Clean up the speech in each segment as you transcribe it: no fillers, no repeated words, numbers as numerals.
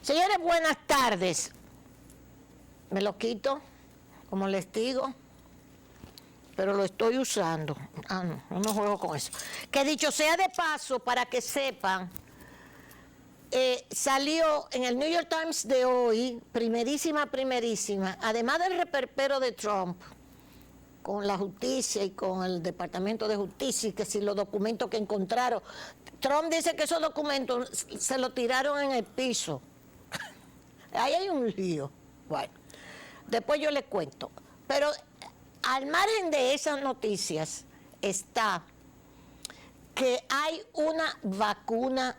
Señores, buenas tardes. Me lo quito, como les digo, pero lo estoy usando. No juego con eso. Que dicho sea de paso, para que sepan, salió en el New York Times de hoy, primerísima, además del reperpero de Trump, con la justicia y con el Departamento de Justicia, y que si los documentos que encontraron, Trump dice que esos documentos se los tiraron en el piso. Ahí hay un lío. Bueno, después yo les cuento. Pero al margen de esas noticias está que hay una vacuna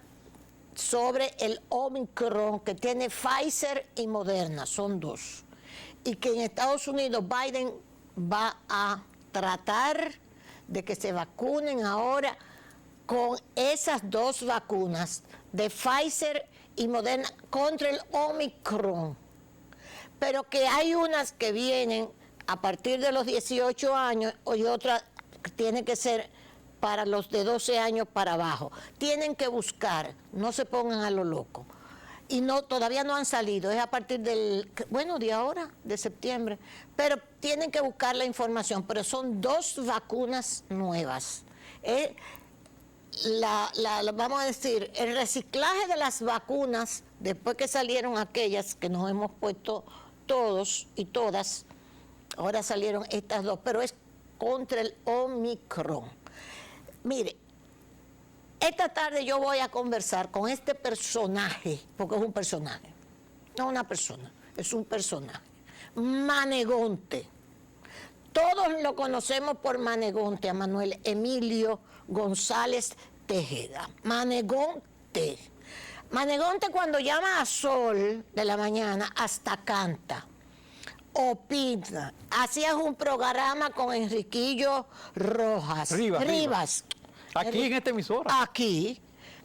sobre el Omicron que tiene Pfizer y Moderna, son dos. Y que en Estados Unidos Biden va a tratar de que se vacunen ahora con esas dos vacunas de Pfizer y Moderna contra el Omicron. Pero que hay unas que vienen a partir de los 18 años y otras que tienen que ser para los de 12 años para abajo. Tienen que buscar, no se pongan a lo loco. Y no, todavía no han salido, es a partir del, bueno, de ahora, de septiembre. Pero tienen que buscar la información, pero son dos vacunas nuevas. Vamos a decir, el reciclaje de las vacunas, después que salieron aquellas que nos hemos puesto todos y todas, ahora salieron estas dos, pero es contra el Omicron. Mire, esta tarde yo voy a conversar con este personaje, porque es un personaje, no una persona, es un personaje, Manegonte. Todos lo conocemos por Manegonte, a Manuel Emilio González Tejeda. Manegonte. Manegonte cuando llama a Sol de la mañana hasta canta, opina. Hacías un programa con Enriquillo Rojas. Rivas. Aquí en esta emisora. Aquí.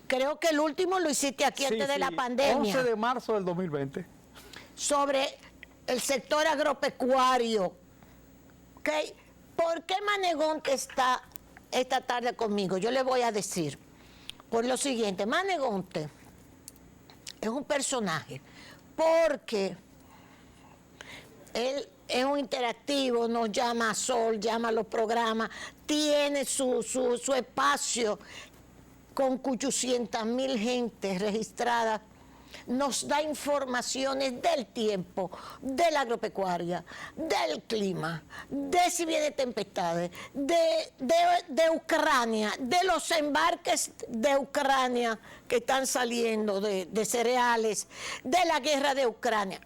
Creo que el último lo hiciste aquí antes de la pandemia. 11 de marzo del 2020. Sobre el sector agropecuario. ¿Okay? ¿Por qué Manegonte está esta tarde conmigo? Yo le voy a decir por lo siguiente. Manegonte es un personaje porque él es un interactivo, nos llama a Sol, llama a los programas, tiene su espacio con 800,000 gente registrada. Nos da informaciones del tiempo, de la agropecuaria, del clima, de si viene tempestades, de Ucrania, de los embarques de Ucrania que están saliendo de cereales, de la guerra de Ucrania.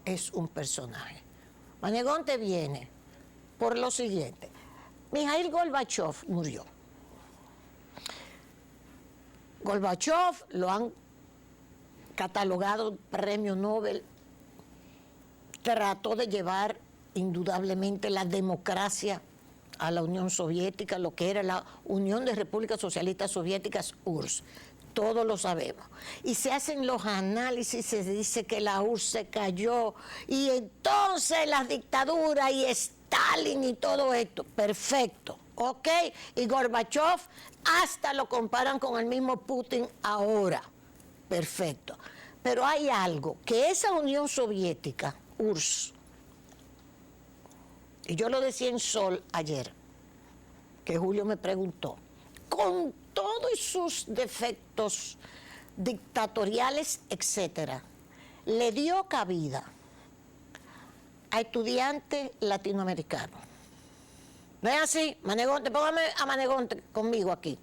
Es un personaje. Manegonte viene por lo siguiente. Mikhail Gorbachev murió. Gorbachev lo han catalogado premio Nobel, trató de llevar indudablemente la democracia a la Unión Soviética, lo que era la Unión de Repúblicas Socialistas Soviéticas, URSS. Todos lo sabemos. Y se hacen los análisis, se dice que la URSS se cayó, y entonces las dictaduras y Stalin y todo esto. Perfecto, ¿ok? Y Gorbachev hasta lo comparan con el mismo Putin ahora. Perfecto. Pero hay algo, que esa Unión Soviética, URSS, y yo lo decía en Sol ayer, que Julio me preguntó, con todos sus defectos dictatoriales, etcétera, le dio cabida a estudiantes latinoamericanos. ¿No es así? Manegonte, póngame a Manegonte conmigo aquí.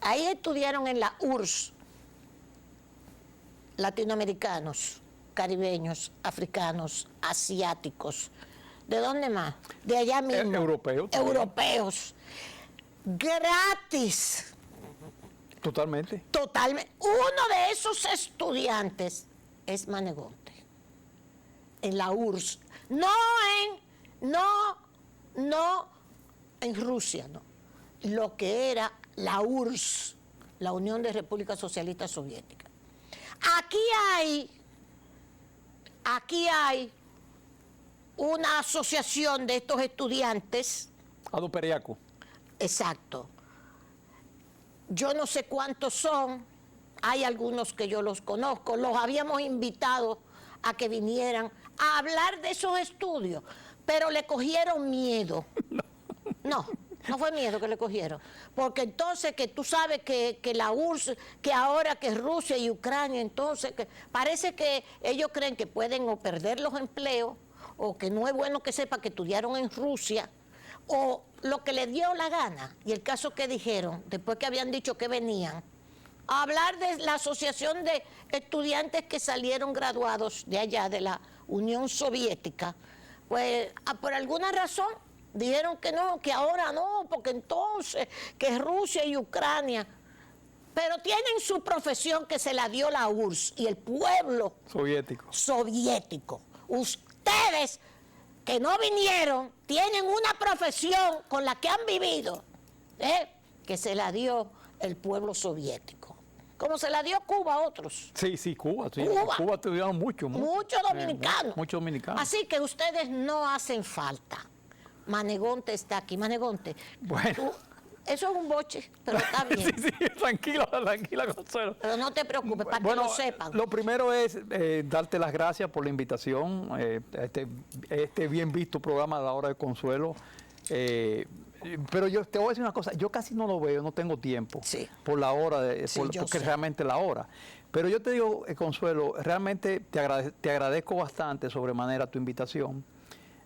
Ahí estudiaron en la URSS latinoamericanos, caribeños, africanos, asiáticos. ¿De dónde más? De allá mismo. Europeos. Europeos. Gratis. Totalmente. Totalmente. Uno de esos estudiantes es Manegonte. En la URSS. No en Rusia, no. Lo que era la URSS, la Unión de Repúblicas Socialistas Soviéticas. Aquí hay una asociación de estos estudiantes. Adoperiaco. Exacto. Yo no sé cuántos son, hay algunos que yo los conozco, los habíamos invitado a que vinieran a hablar de esos estudios, pero le cogieron miedo. No fue miedo que le cogieron, porque entonces que tú sabes que la URSS, que ahora que Rusia y Ucrania, entonces que parece que ellos creen que pueden o perder los empleos, o que no es bueno que sepa que estudiaron en Rusia, o lo que les dio la gana. Y el caso que dijeron, después que habían dicho que venían, a hablar de la asociación de estudiantes que salieron graduados de allá, de la Unión Soviética, pues por alguna razón dijeron que no, que ahora no, porque entonces que Rusia y Ucrania, pero tienen su profesión que se la dio la URSS y el pueblo soviético. Ustedes que no vinieron tienen una profesión con la que han vivido, que se la dio el pueblo soviético, como se la dio Cuba a otros. Sí, Cuba. Cuba estudiaron muchos dominicanos. Muchos dominicanos. Así que ustedes no hacen falta. Manegonte está aquí. Manegonte, bueno. Eso es un boche, pero está bien. sí, tranquila, Consuelo. Pero no te preocupes, para que lo sepan. Lo primero es darte las gracias por la invitación, este bien visto programa de La Hora de Consuelo. Pero yo te voy a decir una cosa, yo casi no lo veo, no tengo tiempo por la hora, porque realmente la hora. Pero yo te digo, Consuelo, realmente te agradezco bastante sobremanera tu invitación.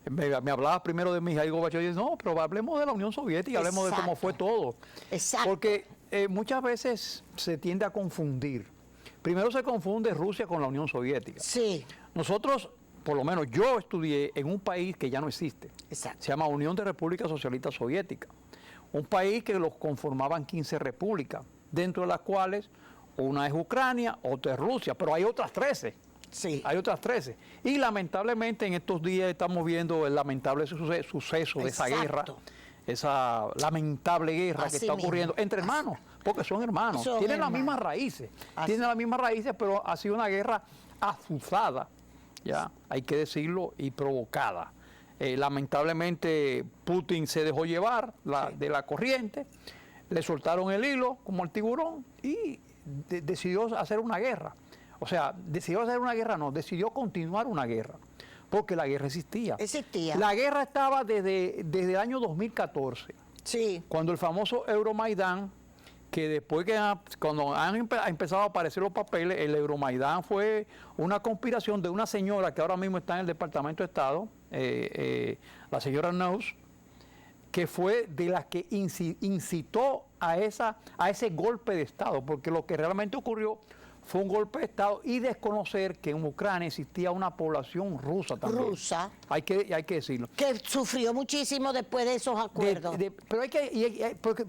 Me hablabas primero de Mijaíl Gorbachov y dices, no, pero hablemos de la Unión Soviética, hablemos de cómo fue todo. Exacto. Porque muchas veces se tiende a confundir. Primero se confunde Rusia con la Unión Soviética. Sí. Nosotros, por lo menos yo estudié en un país que ya no existe. Exacto. Se llama Unión de Repúblicas Socialistas Soviéticas. Un país que los conformaban 15 repúblicas, dentro de las cuales una es Ucrania, otra es Rusia, pero hay otras 13. Sí. Hay otras 13. Y lamentablemente en estos días estamos viendo el lamentable suceso de esa guerra, esa lamentable guerra que está ocurriendo entre hermanos, porque son hermanos, tienen las mismas raíces, pero ha sido una guerra azuzada, ya, hay que decirlo, y provocada. Lamentablemente Putin se dejó llevar de la corriente, le soltaron el hilo como el tiburón y decidió hacer una guerra. O sea, decidió continuar una guerra, porque la guerra existía. La guerra estaba desde el año 2014, cuando el famoso Euromaidán, que después cuando han empezado a aparecer los papeles, el Euromaidán fue una conspiración de una señora que ahora mismo está en el Departamento de Estado, la señora Knauss, que fue de las que incitó a ese golpe de Estado, porque lo que realmente ocurrió fue un golpe de Estado y desconocer que en Ucrania existía una población rusa también. Hay que decirlo. Que sufrió muchísimo después de esos acuerdos. Pero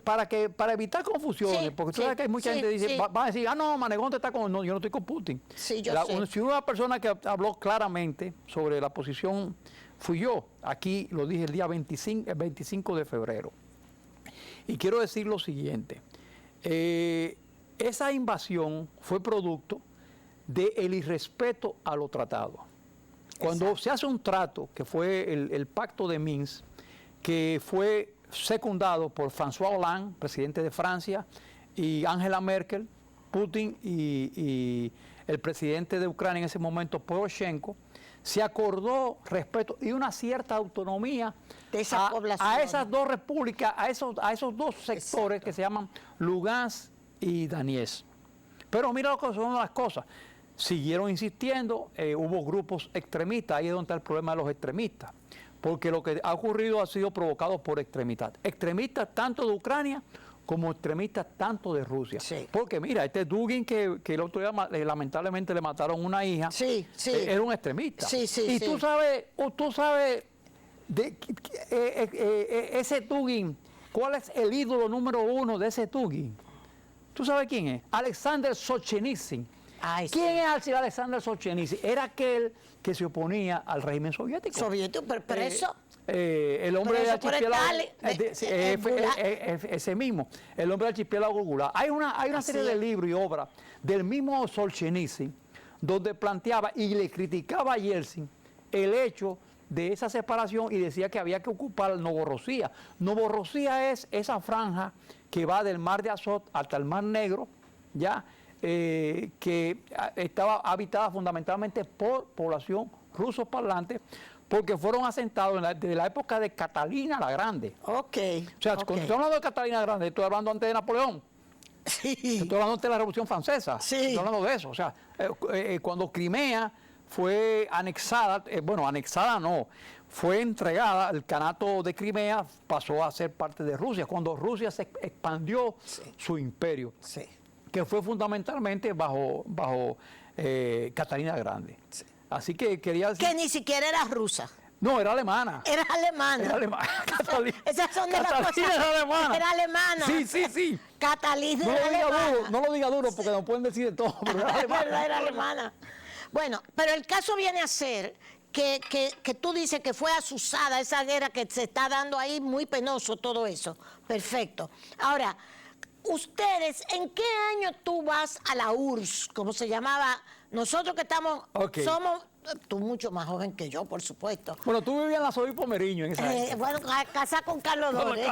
para evitar confusiones, porque tú sabes que hay mucha gente que dice, va a decir, no, Manegonte está con... No, yo no estoy con Putin. Sí, sé. Si una persona que habló claramente sobre la posición fui yo. Aquí lo dije el día 25 de febrero. Y quiero decir lo siguiente. Esa invasión fue producto del irrespeto a lo tratado. Cuando se hace un trato, que fue el pacto de Minsk, que fue secundado por François Hollande, presidente de Francia, y Angela Merkel, Putin y el presidente de Ucrania en ese momento, Poroshenko, se acordó respeto y una cierta autonomía de esa población, a esas dos repúblicas, a esos dos sectores que se llaman Lugansk y Donetsk. Pero mira lo que son las cosas. Siguieron insistiendo, hubo grupos extremistas, ahí es donde está el problema de los extremistas, porque lo que ha ocurrido ha sido provocado por extremistas tanto de Ucrania como extremistas tanto de Rusia. Porque mira, este Dugin que el otro día lamentablemente le mataron una hija, era un extremista. Tú sabes ese Dugin, ¿cuál es el ídolo número uno de ese Dugin? ¿Tú sabes quién es? Alexander Solzhenitsyn. ¿Quién es Alexander Solzhenitsyn? Era aquel que se oponía al régimen soviético. Pero preso. El hombre del archipiélago. Ese mismo, el hombre del archipiélago Gulag. Hay una serie de libros y obras del mismo Solzhenitsyn donde planteaba y le criticaba a Yeltsin el hecho de esa separación y decía que había que ocupar Novorossiya. Novorossiya es esa franja que va del mar de Azov hasta el mar Negro, ya, que estaba habitada fundamentalmente por población rusos parlantes, porque fueron asentados desde la época de Catalina la Grande. Ok. O sea, cuando estoy hablando de Catalina la Grande, estoy hablando antes de Napoleón. Sí. Estoy hablando antes de la Revolución Francesa. Sí. Estoy hablando de eso. O sea, cuando Crimea fue anexada, bueno, anexada no, fue entregada, el Kanato de Crimea pasó a ser parte de Rusia, cuando Rusia se expandió su imperio, que fue fundamentalmente bajo Catalina la Grande. Sí. Así que quería decir... Que ni siquiera era rusa. No, era alemana. Era alemana. Era alemana. Esas son de las cosas. Era alemana. Era alemana. Sí. Catalina era alemana. No lo diga duro porque no pueden decir de todo, pero era alemana. Era alemana. Bueno, pero el caso viene a ser que tú dices que fue azuzada esa guerra que se está dando ahí, muy penoso todo eso. Perfecto. Ahora, ustedes, ¿en qué año tú vas a la URSS? Como se llamaba... Nosotros que estamos, somos, tú mucho más joven que yo, por supuesto. Bueno, tú vivías en la Soy Pomeriño en esa época. Bueno, casada con Carlos Dores.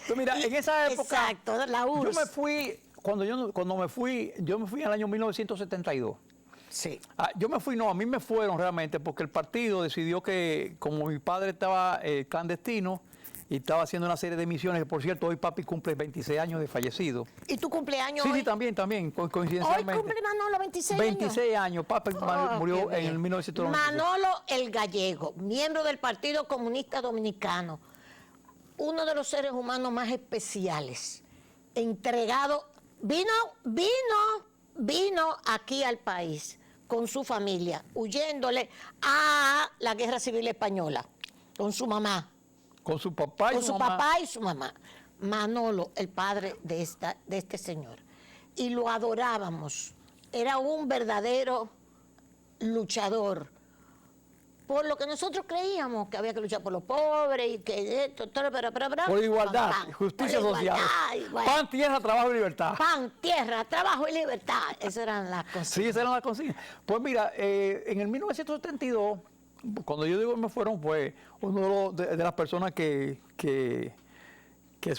Tú mira, en esa época, exacto, la URSS. Yo me fui, cuando me fui en el año 1972. Sí. Yo me fui, no, a mí me fueron realmente porque el partido decidió que, como mi padre estaba clandestino, y estaba haciendo una serie de misiones, que por cierto, hoy papi cumple 26 años de fallecido. ¿Y tu cumpleaños hoy? Sí, también, coincidencialmente. ¿Hoy cumple Manolo 26 años? 26 años, papi murió en el 1996. Manolo el Gallego, miembro del Partido Comunista Dominicano, uno de los seres humanos más especiales, entregado, vino aquí al país con su familia, huyéndole a la Guerra Civil Española, con su mamá. Con su papá y su mamá. Manolo, el padre de este señor. Y lo adorábamos. Era un verdadero luchador. Por lo que nosotros creíamos que había que luchar por los pobres y que esto, por igualdad, justicia social. Pan, tierra, trabajo y libertad. Pan, tierra, trabajo y libertad. Esas eran las consignas. Sí, esas eran las consignas. Pues mira, en el 1972... Cuando yo digo me fueron, fue uno de las personas que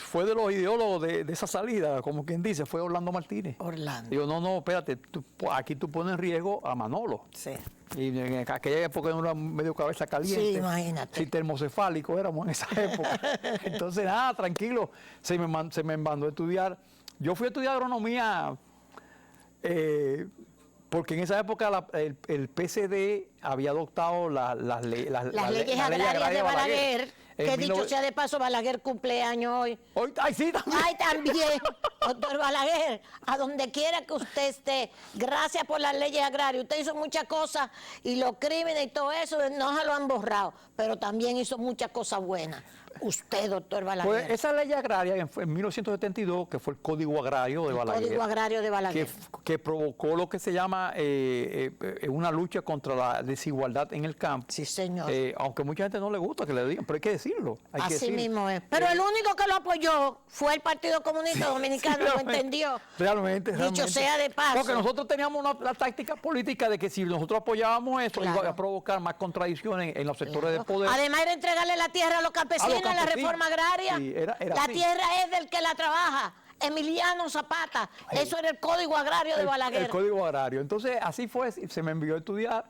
fue de los ideólogos de esa salida, como quien dice, fue Orlando Martínez. Orlando. Digo, no, espérate, aquí tú pones en riesgo a Manolo. Sí. Y en aquella época era medio cabeza caliente. Sí, imagínate. Sí, termocefálico éramos en esa época. Entonces, nada, tranquilo, se me mandó a estudiar. Yo fui a estudiar agronomía... porque en esa época el PCD había adoptado las leyes agrarias de Balaguer. Que dicho sea de paso, Balaguer cumpleaños hoy. ¡Ay, sí, también! ¡Ay, también! Doctor Balaguer, a donde quiera que usted esté, gracias por las leyes agrarias. Usted hizo muchas cosas y los crímenes y todo eso no se lo han borrado, pero también hizo muchas cosas buenas. Usted, doctor Balaguer. Pues esa ley agraria en 1972, que fue el Código Agrario de Balaguer. Código Agrario de Balaguer. Que provocó lo que se llama una lucha contra la desigualdad en el campo. Sí, señor. Aunque mucha gente no le gusta que le digan, pero hay que decirlo. Así mismo es. Pero el único que lo apoyó fue el Partido Comunista Dominicano, lo entendió. Realmente. Dicho sea de paso. Porque nosotros teníamos la táctica política de que si nosotros apoyábamos eso, iba a provocar más contradicciones en los sectores de poder. Además era entregarle la tierra a los campesinos en la reforma agraria. Sí, era la tierra es del que la trabaja. Emiliano Zapata. Eso era el Código Agrario de Balaguer. El Código Agrario. Entonces, así fue. Se me envió a estudiar.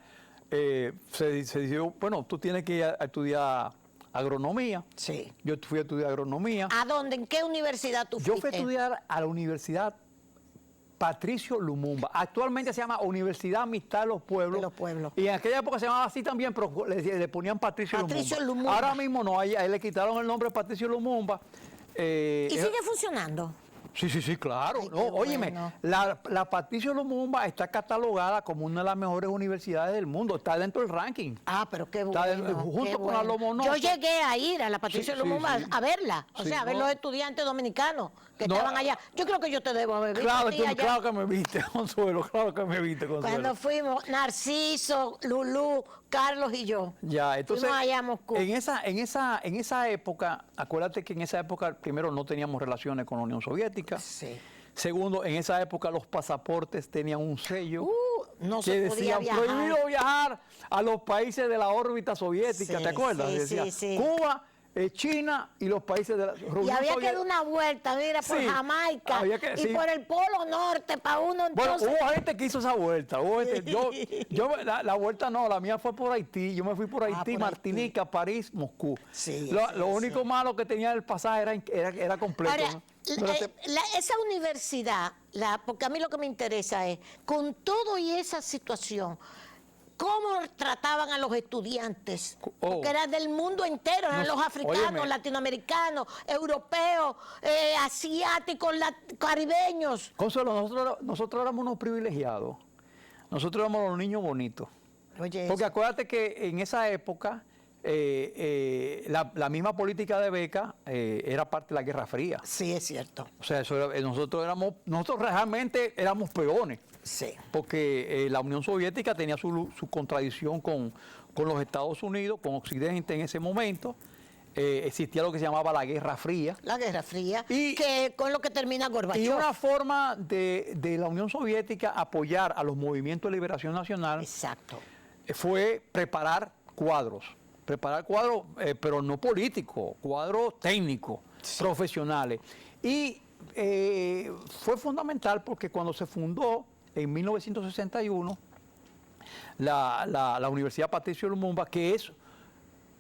Se decidió, bueno, tú tienes que ir a estudiar agronomía. Sí. Yo fui a estudiar agronomía. ¿A dónde? ¿En qué universidad tú fuiste? Yo fui a estudiar a la Universidad Patricio Lumumba. Actualmente se llama Universidad Amistad de los Pueblos. De los Pueblos. Y en aquella época se llamaba así también, pero le ponían Patricio Lumumba. Ahora mismo no, a él le quitaron el nombre Patricio Lumumba. ¿Y sigue funcionando? Sí, claro. Ay, no, óyeme, bueno. la Patricio Lumumba está catalogada como una de las mejores universidades del mundo. Está dentro del ranking. Ah, pero qué bueno. Junto con la Lomonosov. Yo llegué a ir a la Patricio Lumumba a verla. O sea, a ver los estudiantes dominicanos que estaban allá. Yo creo que yo te debo haber visto. Claro que me viste, Consuelo. Claro que me viste, Consuelo. Cuando fuimos, Narciso, Lulú, Carlos y yo. Ya, entonces, allá a Moscú. en esa época, acuérdate que en esa época, primero, no teníamos relaciones con la Unión Soviética. Sí. Segundo, en esa época los pasaportes tenían un sello no que decían prohibido viajar a los países de la órbita soviética, ¿te acuerdas? Sí. Cuba China y los países de la Unión. Y había que dar una vuelta, mira, por Jamaica y por el Polo Norte, para uno entonces. Bueno, hubo gente que hizo esa vuelta. La vuelta no, la mía fue por Haití. Yo me fui por Haití, Martinica, París, Moscú. Lo único malo que tenía el pasaje era completo. Ahora, esa universidad, porque a mí lo que me interesa es, con todo y esa situación, ¿cómo trataban a los estudiantes? Porque eran del mundo entero, eran los africanos, latinoamericanos, europeos, asiáticos, caribeños. Consuelo, nosotros éramos unos privilegiados. Nosotros éramos los niños bonitos. Porque acuérdate que en esa época la misma política de beca era parte de la Guerra Fría. Sí, es cierto. O sea, nosotros realmente éramos peones. Sí. Porque la Unión Soviética tenía su contradicción con los Estados Unidos, con Occidente en ese momento. Existía lo que se llamaba la Guerra Fría. La Guerra Fría, que con lo que termina Gorbachov. Y una forma de la Unión Soviética apoyar a los movimientos de liberación nacional. Exacto. Fue preparar cuadros, pero no políticos, cuadros técnicos, profesionales. Y fue fundamental porque cuando se fundó en 1961 la Universidad Patricio Lumumba, que es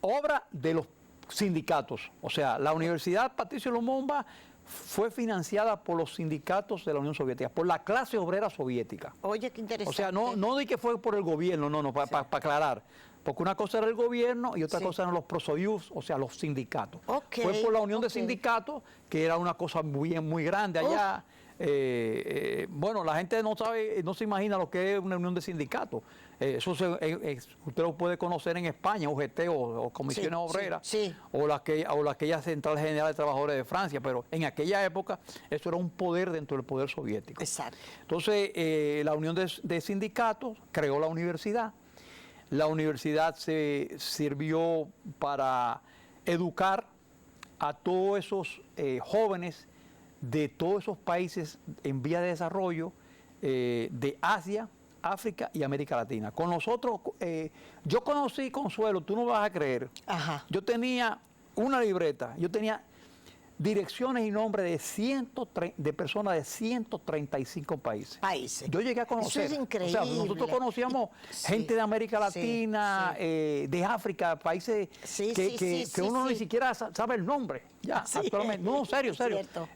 obra de los sindicatos. O sea, la Universidad Patricio Lumumba fue financiada por los sindicatos de la Unión Soviética, por la clase obrera soviética. Oye, qué interesante. O sea, no di que fue por el gobierno, para aclarar. Porque una cosa era el gobierno y otra cosa eran los prosoyuz, o sea, los sindicatos. Fue por la unión de sindicatos, que era una cosa muy grande allá. Bueno, la gente no se imagina lo que es una unión de sindicatos. Eso usted lo puede conocer en España, UGT o Comisiones Obreras, o aquella Central General de Trabajadores de Francia, pero en aquella época eso era un poder dentro del poder soviético. Exacto. Entonces, la unión de sindicatos creó la universidad. La universidad se sirvió para educar a todos esos jóvenes de todos esos países en vía de desarrollo de Asia, África y América Latina. Con nosotros, yo conocí, Consuelo, tú no vas a creer, yo tenía una libreta, yo tenía direcciones y nombres de personas de 135 países. Yo llegué a conocer. Eso es increíble. O sea, nosotros conocíamos gente de América Latina, de África, países que uno ni siquiera sabe el nombre. Ya, actualmente. No, serio.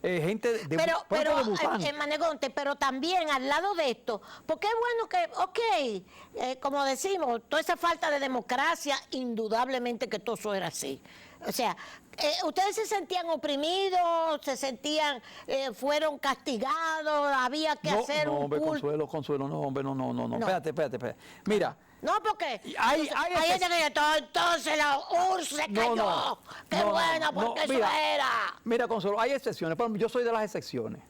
Gente de Manegonte, pero también al lado de esto, porque es bueno que, como decimos, toda esa falta de democracia, indudablemente que todo eso era así. O sea, ustedes se sentían oprimidos, fueron castigados, había que hacer un culto. Consuelo, no. Espérate. Mira. No, porque entonces la URSS se cayó. Qué bueno, porque eso era. Mira, Consuelo, hay excepciones. Por ejemplo, yo soy de las excepciones.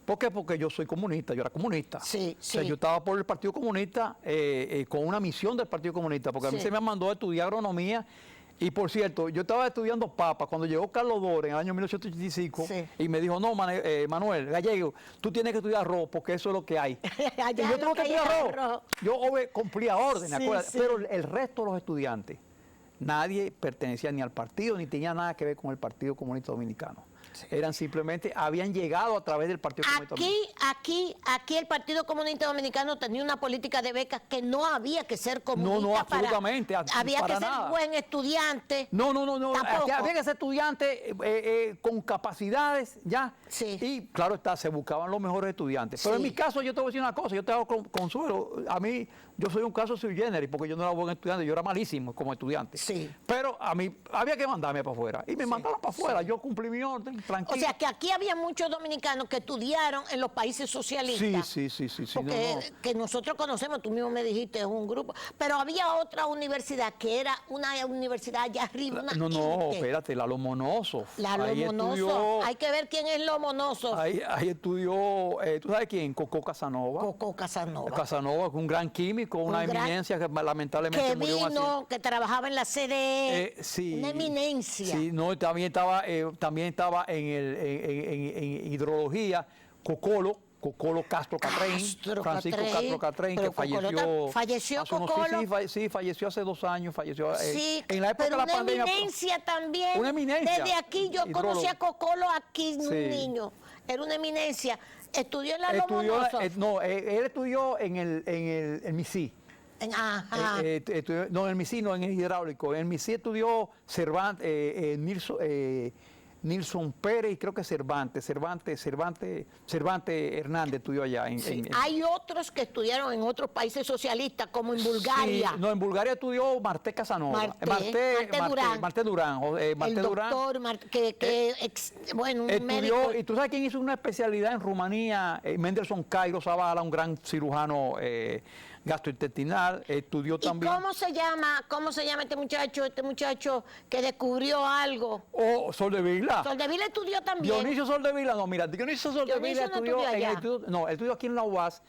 ¿Por qué? Porque yo soy comunista, yo era comunista. O sea, yo estaba por el Partido Comunista con una misión del Partido Comunista, porque a mí se me mandó a estudiar agronomía. Y por cierto, yo estaba estudiando papa cuando llegó Carlos Dore en el año 1885 y me dijo, no, Manuel Gallego, tú tienes que estudiar arroz porque eso es lo que hay. Y yo tengo que estudiar arroz. Yo cumplía órdenes, pero el resto de los estudiantes, nadie pertenecía ni al partido ni tenía nada que ver con el Partido Comunista Dominicano. Eran simplemente, habían llegado a través del Partido Comunista Dominicano. Aquí el Partido Comunista Dominicano tenía una política de becas que no había que ser comunista. No, absolutamente. Había que ser buen estudiante. No. Había que ser estudiante con capacidades, ya. Y claro está, se buscaban los mejores estudiantes. Pero en mi caso, yo te voy a decir una cosa, yo te hago Consuelo. A mí, yo soy un caso sui generis, porque yo no era buen estudiante, yo era malísimo como estudiante. Pero a mí había que mandarme para afuera. Y me mandaron para afuera, yo cumplí mi orden. Tranquilo. O sea, que aquí había muchos dominicanos que estudiaron en los países socialistas. Sí. Porque que nosotros conocemos, tú mismo me dijiste, es un grupo. Pero había otra universidad que era una universidad allá arriba. Espérate, la Lomonosov. La Lomonosov. Hay que ver quién es Lomonosov. Ahí estudió, ¿tú sabes quién? Coco Casanova. Casanova, un gran químico, una eminencia que lamentablemente murió así. Que trabajaba en la CDE. Una eminencia. Sí, también estaba en hidrología, Cocolo, Cocolo Castro Catrein, Francisco Castro Catrein, que falleció Cocolo. Sí, falleció hace 2 años, falleció sí, en la época de la pandemia. Una eminencia también. Una eminencia. Desde aquí yo conocí a Cocolo aquí, un niño. Era una eminencia. ¿Estudió en la Lomonosov? No, él estudió en el MISI. No, en el MISI, no, en el hidráulico. En el MISI estudió Cervantes, Nilson Pérez y creo que Cervantes Hernández estudió allá. Hay otros que estudiaron en otros países socialistas, como en Bulgaria. Sí, no, en Bulgaria estudió Marté Casanova. Marté Durán. El doctor, bueno, un estudió, médico. ¿Y tú sabes quién hizo una especialidad en Rumanía? Mendelssohn Cairo Zavala, un gran cirujano gastrointestinal, estudió también. ¿Y cómo se llama este muchacho que descubrió algo? Soldevila. Soldevila estudió también. Dionisio Soldevila, no, mira, Dionisio Soldevila estudió aquí en la UAS,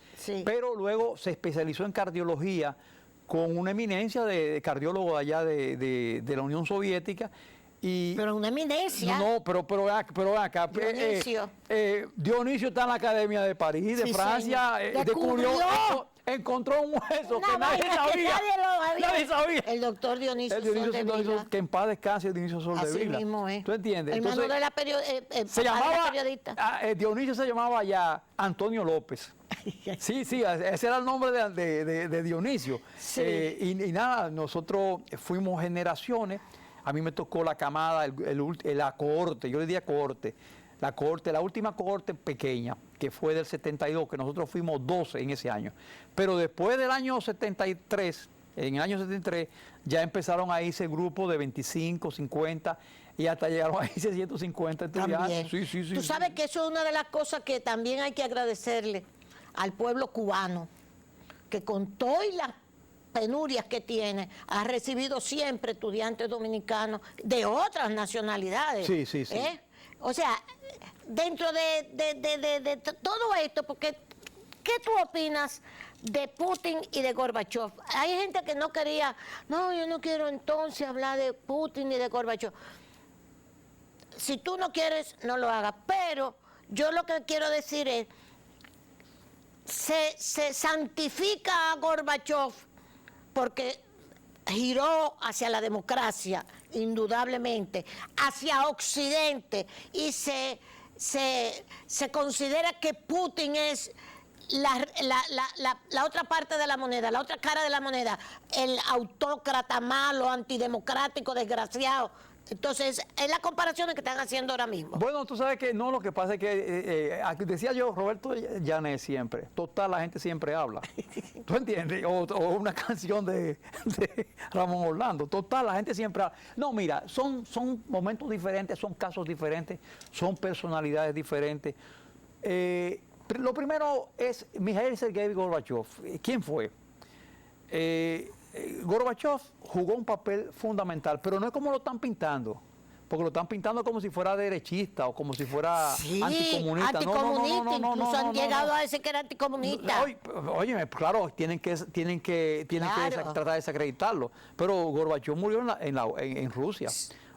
pero luego se especializó en cardiología con una eminencia de cardiólogo allá de la Unión Soviética. Pero una eminencia. No, pero acá. Dionisio. Dionisio está en la Academia de París, de Francia. Encontró un hueso que nadie sabía. Nadie sabía. El doctor Dionisio Soldevila. Que en paz descanse Dionisio Soldevila. Así mismo es. ¿Tú entiendes? Hermano de la periodista. Dionisio se llamaba ya Antonio López. Sí, ese era el nombre de Dionisio. Sí. Y nada, nosotros fuimos generaciones. A mí me tocó la camada, la cohorte, yo le di cohorte, la última cohorte pequeña, que fue del 72, que nosotros fuimos 12 en ese año. Pero después del año 73, en el año 73, ya empezaron a irse grupos de 25, 50, y hasta llegaron a irse 150 estudiantes. Sí. Tú sabes que eso es una de las cosas que también hay que agradecerle al pueblo cubano, que con todas las penurias que tiene, ha recibido siempre estudiantes dominicanos de otras nacionalidades. Sí. O sea, dentro de todo esto, porque ¿qué tú opinas de Putin y de Gorbachev? Hay gente que no quería, no, yo no quiero entonces hablar de Putin ni de Gorbachev. Si tú no quieres, no lo hagas, pero yo lo que quiero decir es, se santifica a Gorbachev porque giró hacia la democracia, indudablemente, hacia Occidente, y se considera que Putin es la otra parte de la moneda, la otra cara de la moneda, el autócrata malo, antidemocrático, desgraciado. Entonces, es la comparación que están haciendo ahora mismo. Bueno, tú sabes que no, lo que pasa es que, decía yo, Roberto Llanes siempre, total, la gente siempre habla. ¿Tú entiendes? O una canción de Ramón Orlando, total, la gente siempre habla. No, mira, son momentos diferentes, son casos diferentes, son personalidades diferentes. Lo primero es Mikhail Sergeyevich Gorbachev. ¿Quién fue? Gorbachev jugó un papel fundamental, pero no es como lo están pintando, porque lo están pintando como si fuera derechista o como si fuera anticomunista. Anticomunista, incluso han llegado a decir que era anticomunista. Óyeme, claro, tienen que tratar de desacreditarlo, pero Gorbachev murió en Rusia.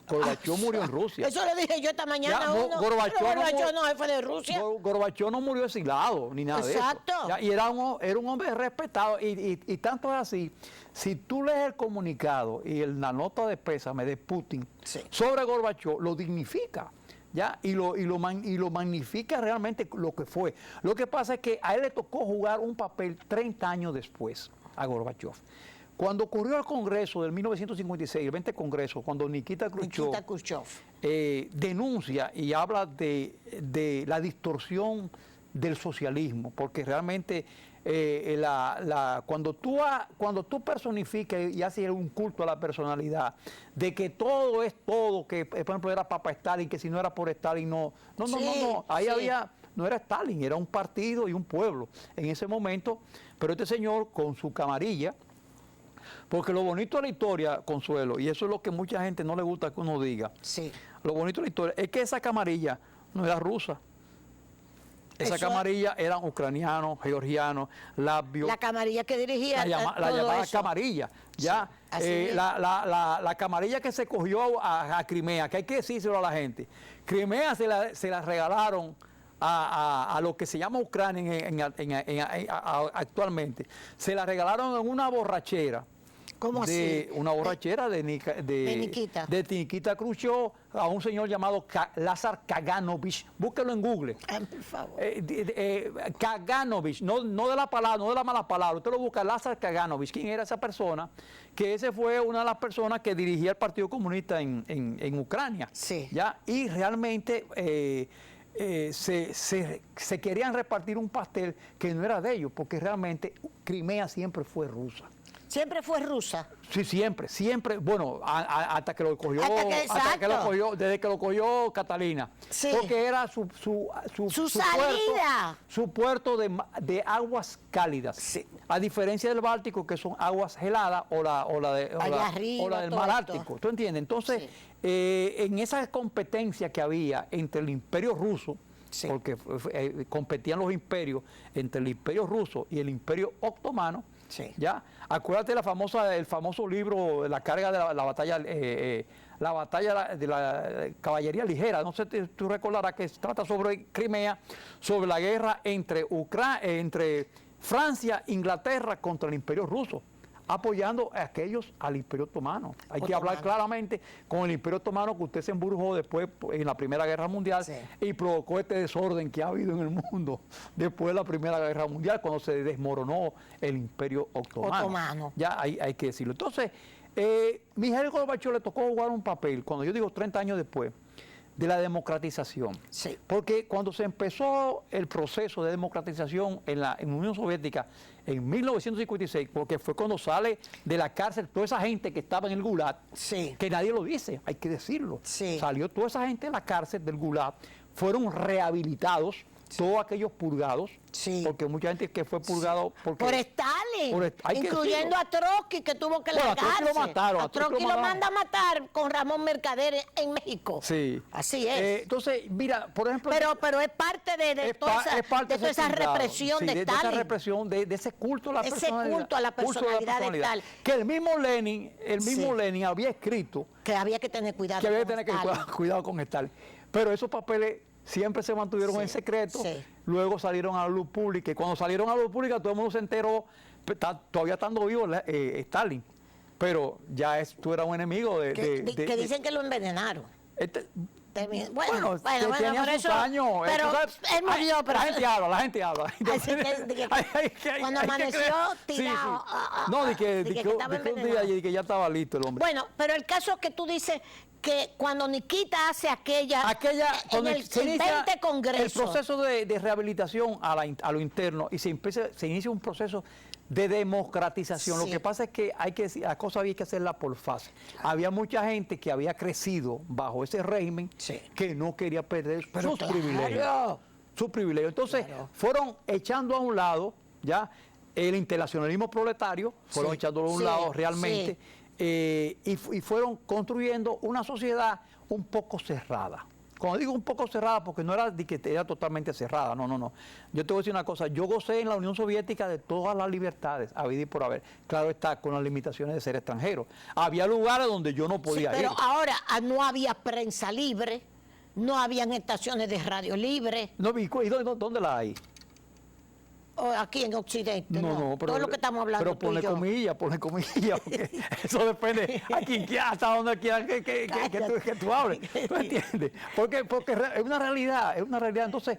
Gorbachev murió en Rusia. Eso le dije yo esta mañana a uno. Gorbachev no jefe de Rusia. Gorbachev no murió exilado, ni nada de eso. Exacto. Y era un hombre respetado. Y tanto es así, si tú lees el comunicado y la nota de pésame de Putin sobre Gorbachev, lo dignifica. ¿Ya? Y lo magnifica realmente lo que fue. Lo que pasa es que a él le tocó jugar un papel 30 años después, a Gorbachev. Cuando ocurrió el Congreso del 1956, el 20 Congreso, cuando Nikita Khrushchev denuncia y habla de la distorsión del socialismo, porque realmente cuando tú personificas y haces un culto a la personalidad, de que todo es todo, que por ejemplo era Papa Stalin, que si no era por Stalin no, no era Stalin, era un partido y un pueblo en ese momento, pero este señor con su camarilla. Porque lo bonito de la historia, Consuelo, y eso es lo que mucha gente no le gusta que uno diga, lo bonito de la historia es que esa camarilla no era rusa. Esa camarilla eran ucranianos, georgianos, latvios. La camarilla que dirigía la llamada camarilla. Ya, la camarilla que se cogió a Crimea, que hay que decírselo a la gente. Crimea se la regalaron a lo que se llama Ucrania actualmente, se la regalaron en una borrachera. ¿Cómo así? Una borrachera de Nikita Khrushchev a un señor llamado Lázar Kaganovich. Búsquelo en Google. Por favor. Kaganovich, no de la palabra, no de la mala palabra. Usted lo busca, Lázar Kaganovich. ¿Quién era esa persona? Que ese fue una de las personas que dirigía el Partido Comunista en Ucrania. Sí. ¿Ya? Y realmente se querían repartir un pastel que no era de ellos, porque realmente Crimea siempre fue rusa. ¿Siempre fue rusa? Sí, siempre, bueno, hasta que lo cogió, desde que lo cogió Catalina. Sí. Porque era su salida. Su puerto de aguas cálidas. Sí. A diferencia del Báltico, que son aguas heladas, o la del mar Ártico. ¿Tú entiendes? Entonces, sí, en esa competencia que había entre el Imperio Ruso, sí, porque competían los imperios entre el Imperio Ruso y el Imperio Otomano. Sí. ¿Ya? Acuérdate el famoso libro, la carga de la batalla de la caballería ligera. No sé, tú recordarás que trata sobre Crimea, sobre la guerra entre Francia e Inglaterra contra el Imperio Ruso, apoyando a aquellos al Imperio Otomano. Hay que hablar claramente con el Imperio Otomano, que usted se embrujó después en la Primera Guerra Mundial, sí, y provocó este desorden que ha habido en el mundo después de la Primera Guerra Mundial, cuando se desmoronó el Imperio Otomano. Ya hay que decirlo. Entonces, Mijaíl Gorbachov le tocó jugar un papel, cuando yo digo 30 años después, de la democratización. Sí. Porque cuando se empezó el proceso de democratización en la Unión Soviética en 1956, porque fue cuando sale de la cárcel toda esa gente que estaba en el Gulag, sí, que nadie lo dice, hay que decirlo. Sí. Salió toda esa gente de la cárcel del Gulag, fueron rehabilitados, sí, todos aquellos purgados, sí, porque mucha gente que fue purgado por Stalin, incluyendo a Trotsky, que tuvo que largarse. A Trotsky lo mataron. A Trotsky lo manda a matar con Ramón Mercader en México. Sí. Así es. Entonces, mira, por ejemplo... Pero es parte de toda esa represión, sí, de Stalin. De esa represión, de ese culto a la personalidad. Ese culto a la personalidad de Stalin. Que el mismo Lenin había escrito... Que había que tener cuidado con Stalin. Que había que tener cuidado con Stalin. Pero esos papeles siempre se mantuvieron, sí, en secreto, sí, luego salieron a la luz pública, y cuando salieron a la luz pública todo el mundo se enteró, todavía estando vivo Stalin, pero ya tú eras un enemigo que dicen que lo envenenaron. Bueno, tenía por sus eso, años, pero él murió. Pero la gente habla. Cuando amaneció tirado. Sí, sí. No, de que un día y que ya estaba listo el hombre. Bueno, pero el caso es que tú dices que cuando Nikita hace aquella en el 20 congreso, el proceso de rehabilitación a lo interno, y se inicia un proceso de democratización. Sí. Lo que pasa es que la cosa había que hacerla por fase. Había mucha gente que había crecido bajo ese régimen, sí, que no quería perder sus privilegios. Sus privilegios. Entonces, fueron echando a un lado ya el internacionalismo proletario, fueron, sí, echándolo a un, sí, lado realmente, sí, y fueron construyendo una sociedad un poco cerrada. Cuando digo un poco cerrada, porque no era de que era totalmente cerrada, no. Yo te voy a decir una cosa, yo gocé en la Unión Soviética de todas las libertades, habido y por haber. Claro está, con las limitaciones de ser extranjero. Había lugares donde yo no podía ir. Pero ahora no había prensa libre, no habían estaciones de radio libre. No, ¿y dónde la hay? Aquí en Occidente, pero todo lo que estamos hablando. Pero ponle comillas, porque eso depende hasta donde quieras que tú hables. ¿Tú entiendes? Porque es una realidad, Entonces,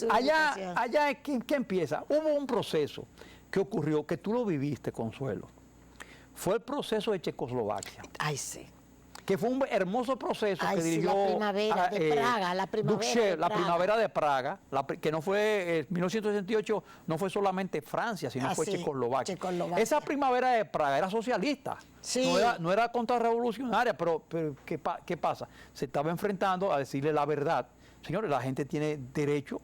allá ¿qué empieza? Hubo un proceso que ocurrió, que tú lo viviste, Consuelo. Fue el proceso de Checoslovaquia. Ay, sí. Que fue un hermoso proceso que dirigió la primavera de Praga, la primavera de Praga, que no fue, 1968 no fue solamente Francia, sino fue Checoslovaquia. Esa primavera de Praga era socialista, sí, no era contrarrevolucionaria, pero ¿qué pasa? Se estaba enfrentando a decirle la verdad. Señores, la gente tiene derecho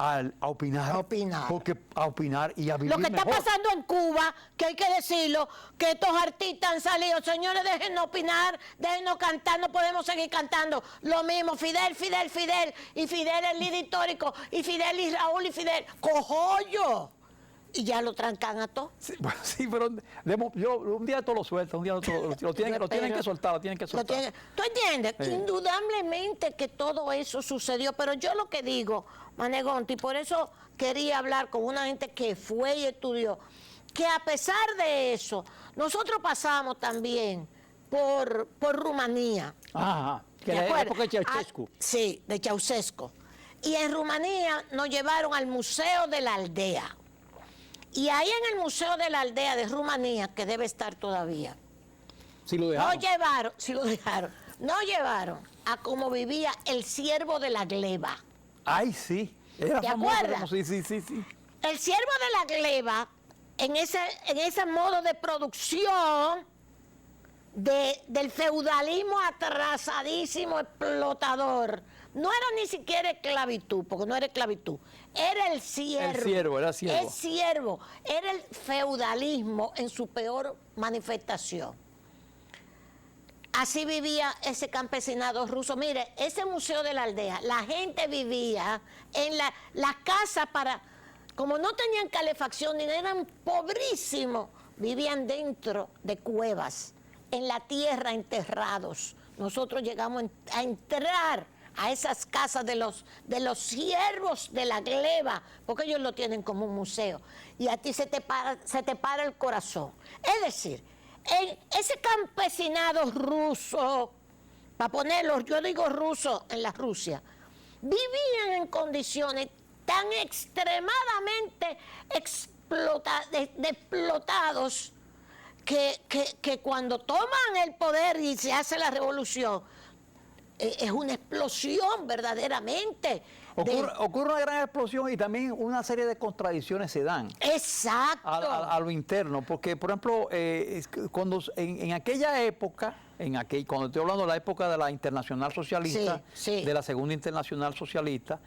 a opinar. A opinar y a vivir Lo que está pasando en Cuba, que hay que decirlo, que estos artistas han salido, señores, déjenos opinar, déjenos cantar, no podemos seguir cantando. Lo mismo, Fidel, y Fidel el líder histórico, y Fidel y Raúl y Fidel, cojollo. Y ya lo trancan a todo. Sí, bueno, sí, pero yo un día todo lo suelto, un día lo tienen que soltar, lo tienen que soltar. ¿Tú entiendes? Sí. Indudablemente que todo eso sucedió, pero yo lo que digo, Manegonti, por eso quería hablar con una gente que fue y estudió, que a pesar de eso, nosotros pasamos también por Rumanía. Ajá, que era la época de Ceausescu. Sí, de Ceausescu. Y en Rumanía nos llevaron al Museo de la Aldea. Y ahí en el Museo de la Aldea de Rumanía, que debe estar todavía, si lo dejaron. No llevaron a cómo vivía el ciervo de la gleba. Ay, sí. Era ¿Te acuerdas? Sí. El ciervo de la gleba, en ese modo de producción del feudalismo atrasadísimo, explotador, no era ni siquiera esclavitud, porque no era esclavitud, era el ciervo. Era ciervo. El ciervo, era el feudalismo en su peor manifestación. Así vivía ese campesinado ruso. Mire, ese Museo de la Aldea, la gente vivía en las casas como no tenían calefacción ni eran pobrísimos, vivían dentro de cuevas, en la tierra enterrados. Nosotros llegamos a entrar a esas casas de los siervos de la gleba, porque ellos lo tienen como un museo, y a ti se te para el corazón. Es decir, en ese campesinado ruso, para ponerlo, yo digo ruso en la Rusia, vivían en condiciones tan extremadamente explotados que cuando toman el poder y se hace la revolución, es una explosión verdaderamente. Ocurre una gran explosión y también una serie de contradicciones se dan. Exacto. A lo interno, porque por ejemplo, cuando en aquella época, cuando estoy hablando de la época de la Internacional Socialista, de la Segunda Internacional Socialista,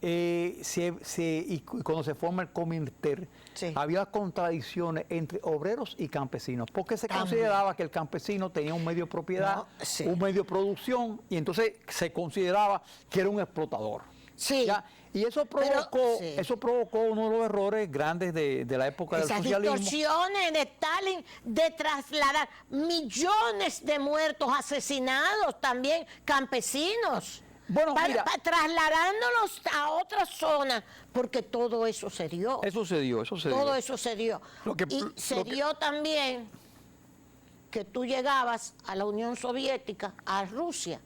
y cuando se forma el Cominter, había contradicciones entre obreros y campesinos, porque se consideraba que el campesino tenía un medio de propiedad, un medio de producción, y entonces se consideraba que era un explotador. ¿Ya? Y eso provocó uno de los errores grandes de la época del socialismo. Esas distorsiones de Stalin de trasladar millones de muertos, asesinados también, campesinos. Bueno, trasladándolos a otra zona, porque todo eso se dio. Eso se dio. Todo eso se dio. Se dio también que tú llegabas a la Unión Soviética, a Rusia,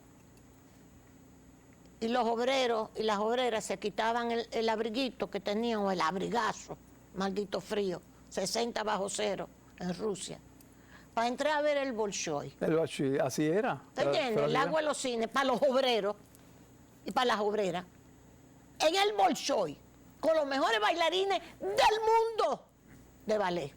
y los obreros y las obreras se quitaban el abriguito que tenían, o el abrigazo, maldito frío, 60 bajo cero en Rusia, para entrar a ver el Bolshoi. Así era. ¿Te entiendes? El agua de los cines, para los obreros y para las obreras, en el Bolshoi, con los mejores bailarines del mundo de ballet.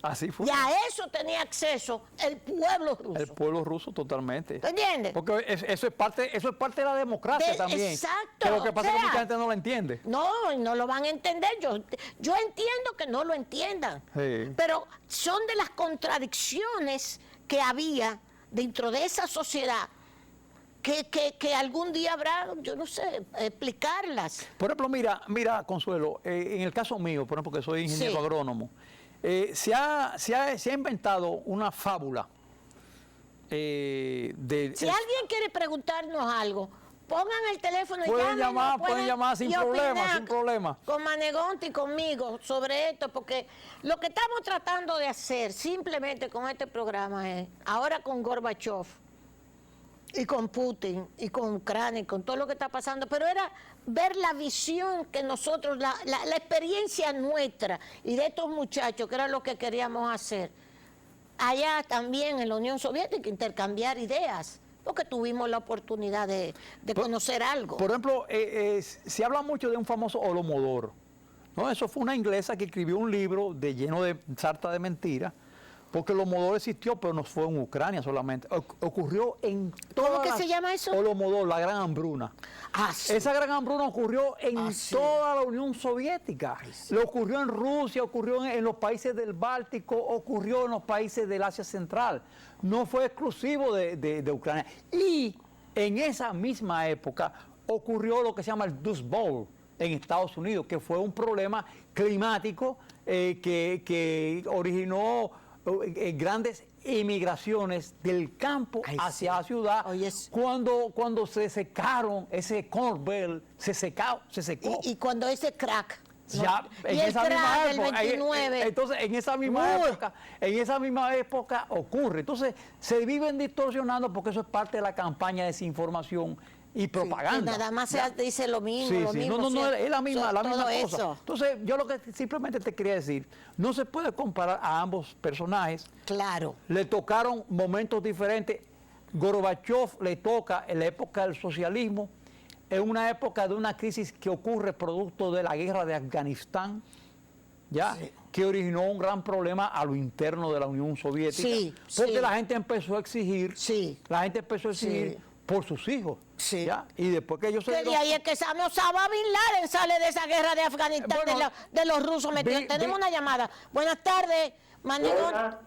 Así fue. Y a eso tenía acceso el pueblo ruso. El pueblo ruso totalmente. ¿Te entiendes? Porque eso es parte de la democracia también. Exacto. Que lo que pasa es que mucha gente no lo entiende. No lo van a entender. Yo entiendo que no lo entiendan. Sí. Pero son de las contradicciones que había dentro de esa sociedad que algún día habrá, yo no sé, explicarlas. Por ejemplo, mira, Consuelo, en el caso mío, por ejemplo, que soy ingeniero agrónomo, se ha inventado una fábula. Si alguien quiere preguntarnos algo, pongan el teléfono y pueden llamar sin problema. Con Manegonti y conmigo sobre esto, porque lo que estamos tratando de hacer simplemente con este programa es, ahora con Gorbachev, y con Putin, y con Ucrania, y con todo lo que está pasando, pero era ver la visión que nosotros, la experiencia nuestra y de estos muchachos, que era lo que queríamos hacer. Allá también en la Unión Soviética, intercambiar ideas, porque tuvimos la oportunidad de conocer algo. Por ejemplo, se habla mucho de un famoso Holodomor, ¿no? Eso fue una inglesa que escribió un libro lleno de sarta de mentiras, porque el Holodomor existió, pero no fue en Ucrania solamente. Ocurrió en toda ¿Cómo que se llama eso? Holodomor, la gran hambruna. Sí. Esa gran hambruna ocurrió en toda la Unión Soviética. Le ocurrió en Rusia, ocurrió en los países del Báltico, ocurrió en los países del Asia Central. No fue exclusivo de Ucrania. Y en esa misma época ocurrió lo que se llama el Dust Bowl en Estados Unidos, que fue un problema climático que originó grandes emigraciones del campo hacia la ciudad. Oye, cuando se secaron, ese Corn Belt se secó. Y cuando ese crack. Ya, y el crack del 29. Entonces, en esa misma época ocurre. Entonces, se viven distorsionando porque eso es parte de la campaña de desinformación y propaganda. Sí, nada más se dice lo mismo. Sí, lo sí. mismo, No, es la misma cosa. Eso. Entonces, yo lo que simplemente te quería decir, no se puede comparar a ambos personajes. Claro. Le tocaron momentos diferentes. Gorbachev le toca en la época del socialismo, en una época de una crisis que ocurre producto de la guerra de Afganistán, ¿ya? Sí. Que originó un gran problema a lo interno de la Unión Soviética, porque la gente empezó a exigir, por sus hijos. Sí. ¿Ya? Y después que ellos se dieron... Y ahí es que Osama Bin Laden sale de esa guerra de Afganistán, bueno, de los rusos metidos. Tenemos una llamada. Buenas tardes, Manegonte.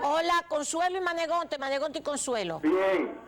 Hola, Consuelo y Manegonte y Consuelo. Bien,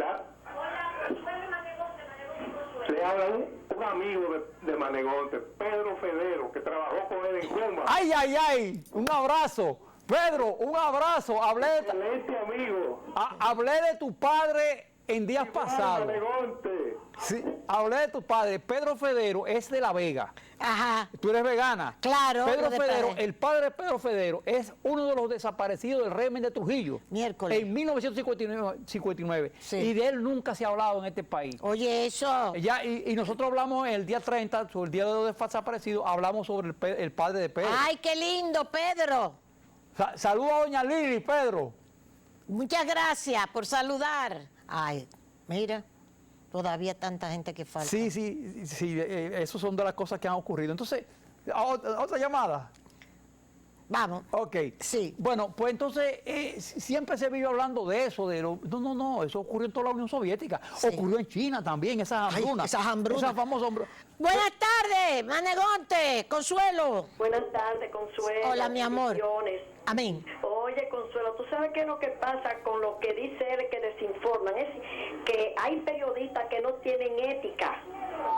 le habla un amigo de Manegonte, Pedro Federo, que trabajó con él en Cuba. ¡Ay! Un abrazo. Pedro, un abrazo. Excelente amigo. Hablé de tu padre en días pasados. Manegonte. Sí, hablé de tu padre. Pedro Federo es de La Vega. Ajá. Tú eres vegana. Claro. Pedro Federo, el padre de Pedro Federo, es uno de los desaparecidos del régimen de Trujillo. Miércoles. En 1959. Sí. Y de él nunca se ha hablado en este país. Oye, eso. Ya, y nosotros hablamos el día 30, sobre el día de los desaparecidos, hablamos sobre el padre de Pedro. ¡Ay, qué lindo, Pedro! Saludos a doña Lili, Pedro. Muchas gracias por saludar. Ay, mira. Todavía tanta gente que falta. Sí, eso son de las cosas que han ocurrido. Entonces, otra llamada. Vamos. Ok. Sí. Bueno, pues entonces siempre se vive hablando de eso, no, eso ocurrió en toda la Unión Soviética. Sí. Ocurrió en China también, esas hambrunas. Esas hambrunas. Esas famosas hambrunas. Buenas tardes, Manegonte, Consuelo. Buenas tardes, Consuelo. Hola, mi amor. Millones. Amén. Oye, Consuelo, ¿tú sabes qué es lo que pasa con lo que dice él que desinforman? Es que hay periodistas que no tienen ética,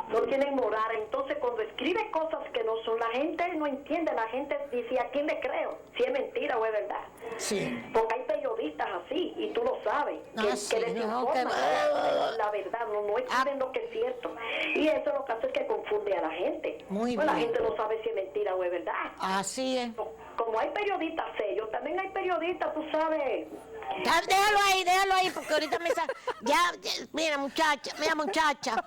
no tienen moral. Entonces, cuando escribe cosas que no son, la gente no entiende. La gente dice, ¿a quién le creo? Si es mentira o es verdad. Sí. Porque hay periodistas así, y tú lo sabes, que desinforman la verdad, no escriben lo que es cierto. Y eso lo que hace es que confunde a la gente. Muy pues bien. La gente no sabe si es mentira o es verdad. Así es. Como hay periodistas serios, también hay periodistas, tú sabes. Déjalo ahí, porque ahorita me sale. Mira, muchacha.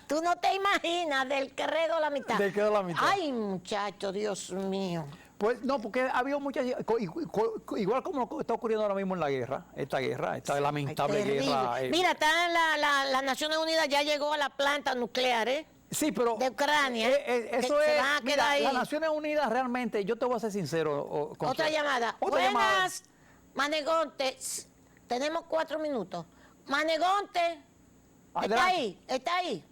Tú no te imaginas del que redo la mitad. Del que redo la mitad. Ay, muchacho, Dios mío. Pues no, porque ha habido muchas, igual como lo que está ocurriendo ahora mismo en la guerra, esta lamentable guerra. Mira, está las Naciones Unidas ya llegó a la planta nuclear, Sí, pero de Ucrania. Eso se es, van a quedar ahí. Las Naciones Unidas realmente, yo te voy a ser sincero. Otra llamada. Buenas, Manegonte. Tenemos 4 minutos. Manegonte. Adelante. Está ahí.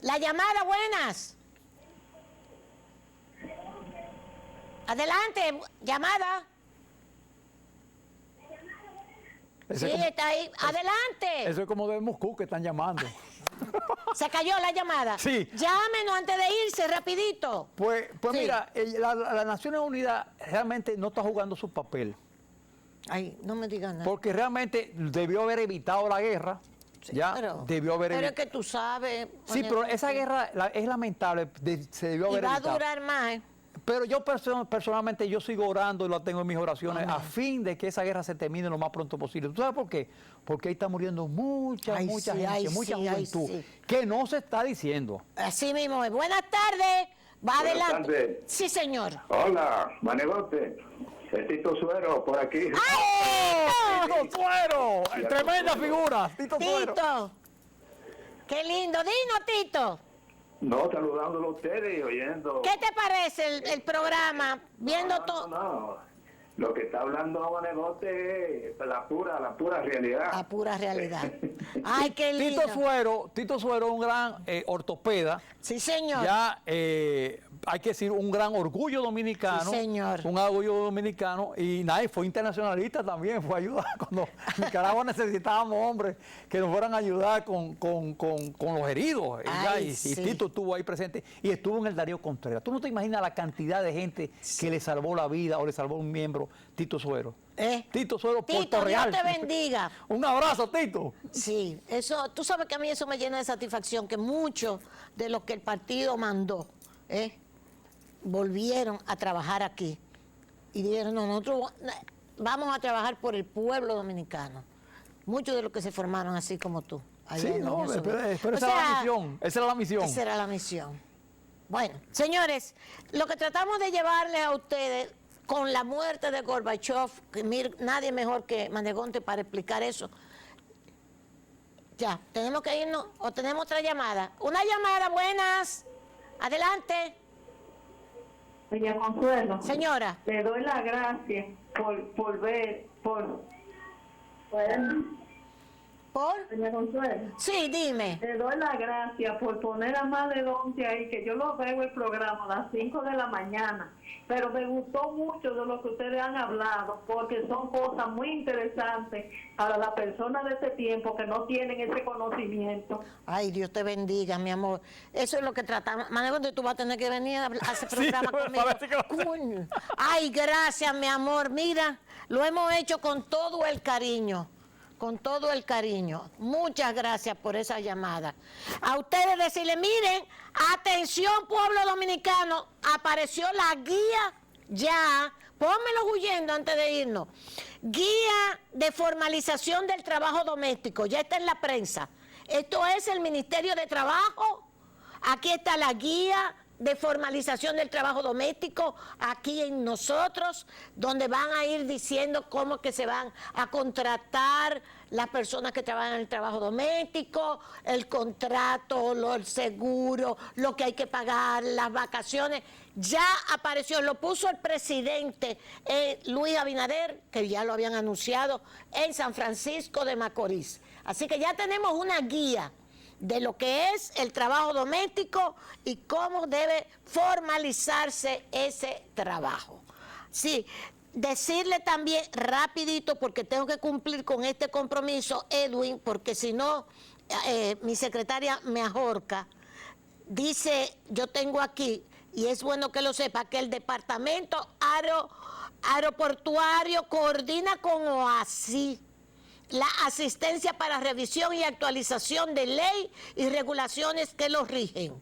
La llamada, buenas. Adelante, llamada. Sí, está ahí. Adelante. Eso es como de Moscú que están llamando. Se cayó la llamada. Sí. Llámenos antes de irse, rapidito. Pues Sí. Mira, las Naciones Unidas realmente no está jugando su papel. Ay, no me digas nada. Porque realmente debió haber evitado la guerra. Sí, ya, debió haber pero evitado. es que tú sabes. Sí, pero esa guerra es lamentable, se debió haber evitado. Y va a durar más, Pero yo personalmente yo sigo orando y lo tengo en mis oraciones a fin de que esa guerra se termine lo más pronto posible. ¿Tú sabes por qué? Porque ahí está muriendo mucha gente, mucha juventud, que no se está diciendo. Así mismo es. Buenas tardes. Va Buenas adelante. tardes. Sí, señor. Hola, Manegonte. El Tito Suero, por aquí. ¡Ay! ¡Tito Suero! ¡Tremenda figura! Tito Suero. Tito. Qué lindo. Dinos, Tito. No, saludándolo a ustedes y oyendo. ¿Qué te parece el programa? Viendo todo. No. Lo que está hablando Manegonte es la pura realidad. La pura realidad. Ay, qué lindo. Tito Suero, un gran ortopeda. Sí, señor. Ya hay que decir, un gran orgullo dominicano. Sí, señor. Un orgullo dominicano. Y nadie fue internacionalista también, fue a ayudar. Cuando en Nicaragua necesitábamos hombres que nos fueran a ayudar con los heridos. Ay, y Tito estuvo ahí presente. Y estuvo en el Darío Contreras. Tú no te imaginas la cantidad de gente que le salvó la vida o le salvó un miembro, Tito Suero. Tito Suero, Puerto Real. Dios te bendiga. Un abrazo, Tito. Sí, eso, tú sabes que a mí eso me llena de satisfacción, que muchos de los que el partido mandó, volvieron a trabajar aquí. Y dijeron, no, nosotros vamos a trabajar por el pueblo dominicano. Muchos de los que se formaron así como tú. Sí, no, pero esa era la misión. Esa era la misión. Esa era la misión. Bueno, señores, lo que tratamos de llevarles a ustedes con la muerte de Gorbachev, que nadie mejor que Manegonte para explicar eso. Ya, tenemos que irnos o tenemos otra llamada. Una llamada, buenas. Adelante. Doña Consuelo. Señora. Le doy las gracias por ver, Doña Consuelo. Sí, dime. Le doy las gracias por poner a Maledonte ahí, que yo lo veo el programa a las 5 de la mañana, pero me gustó mucho de lo que ustedes han hablado, porque son cosas muy interesantes para las personas de este tiempo que no tienen ese conocimiento. Ay, Dios te bendiga, mi amor. Eso es lo que tratamos. Manegonte, tú vas a tener que venir a hacer programa conmigo. Ay, gracias, mi amor. Mira, lo hemos hecho con todo el cariño. Con todo el cariño. Muchas gracias por esa llamada. A ustedes decirle, miren, atención pueblo dominicano, apareció la guía ya, pónmelo huyendo antes de irnos. Guía de formalización del trabajo doméstico, ya está en la prensa. Esto es el Ministerio de Trabajo. Aquí está la guía de formalización del trabajo doméstico, aquí en nosotros, donde van a ir diciendo cómo que se van a contratar las personas que trabajan en el trabajo doméstico, el contrato, el seguro, lo que hay que pagar, las vacaciones. Ya apareció, lo puso el presidente Luis Abinader, que ya lo habían anunciado, en San Francisco de Macorís. Así que ya tenemos una guía de lo que es el trabajo doméstico y cómo debe formalizarse ese trabajo. Sí, decirle también rapidito, porque tengo que cumplir con este compromiso, Edwin, porque si no, mi secretaria me ahorca. Dice, yo tengo aquí, y es bueno que lo sepa, que el departamento aeroportuario coordina con OASI la asistencia para revisión y actualización de ley y regulaciones que los rigen.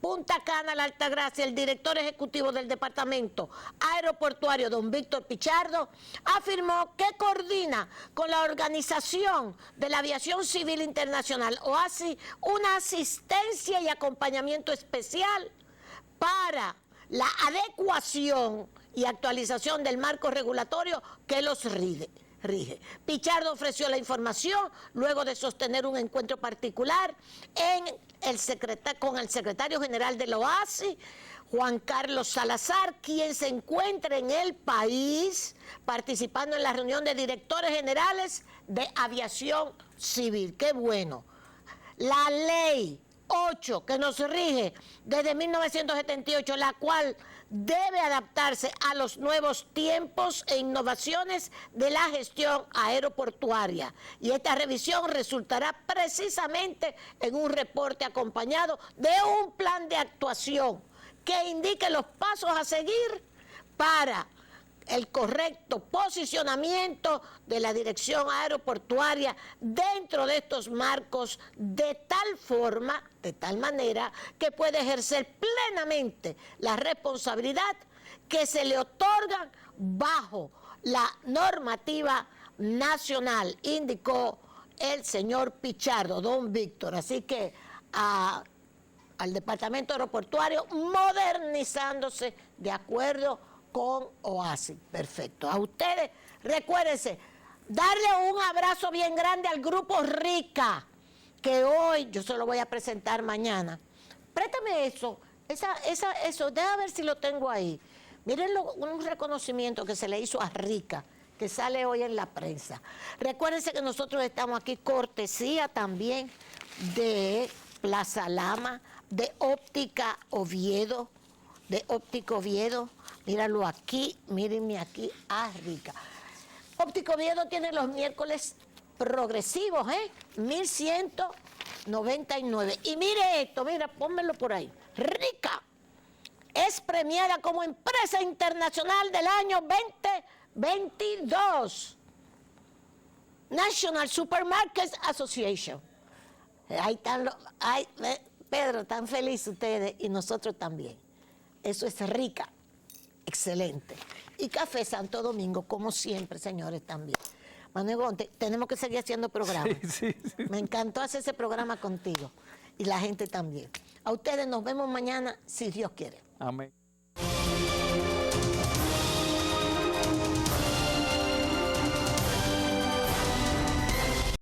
Punta Cana, La Altagracia, el director ejecutivo del Departamento Aeroportuario, don Víctor Pichardo, afirmó que coordina con la Organización de la Aviación Civil Internacional, OASI, una asistencia y acompañamiento especial para la adecuación y actualización del marco regulatorio que los rige. Pichardo ofreció la información luego de sostener un encuentro particular con el secretario general de la OASI, Juan Carlos Salazar, quien se encuentra en el país participando en la reunión de directores generales de aviación civil. ¡Qué bueno! La ley 8 que nos rige desde 1978, la cual debe adaptarse a los nuevos tiempos e innovaciones de la gestión aeroportuaria. Y esta revisión resultará precisamente en un reporte acompañado de un plan de actuación que indique los pasos a seguir para el correcto posicionamiento de la dirección aeroportuaria dentro de estos marcos de tal manera que puede ejercer plenamente la responsabilidad que se le otorga bajo la normativa nacional, indicó el señor Pichardo, don Víctor. Así que al Departamento Aeroportuario modernizándose de acuerdo con OASI. Perfecto. A ustedes, recuérdense, darle un abrazo bien grande al Grupo Rica, que hoy yo se lo voy a presentar mañana. Préstame eso, eso, déjame ver si lo tengo ahí. Miren un reconocimiento que se le hizo a Rica, que sale hoy en la prensa. Recuérdense que nosotros estamos aquí cortesía también de Plaza Lama, de Óptica Oviedo, de Óptico Oviedo. Míralo aquí, mírenme aquí, rica. Óptico Oviedo tiene los miércoles progresivos, 1199. Y mire esto, mira, pónmelo por ahí. Rica es premiada como empresa internacional del año 2022. National Supermarkets Association. Ahí están Pedro, tan felices ustedes y nosotros también. Eso es Rica. Excelente. Y Café Santo Domingo, como siempre, señores, también. Manuel, tenemos que seguir haciendo programas. Sí. Me encantó hacer ese programa contigo. Y la gente también. A ustedes nos vemos mañana, si Dios quiere. Amén.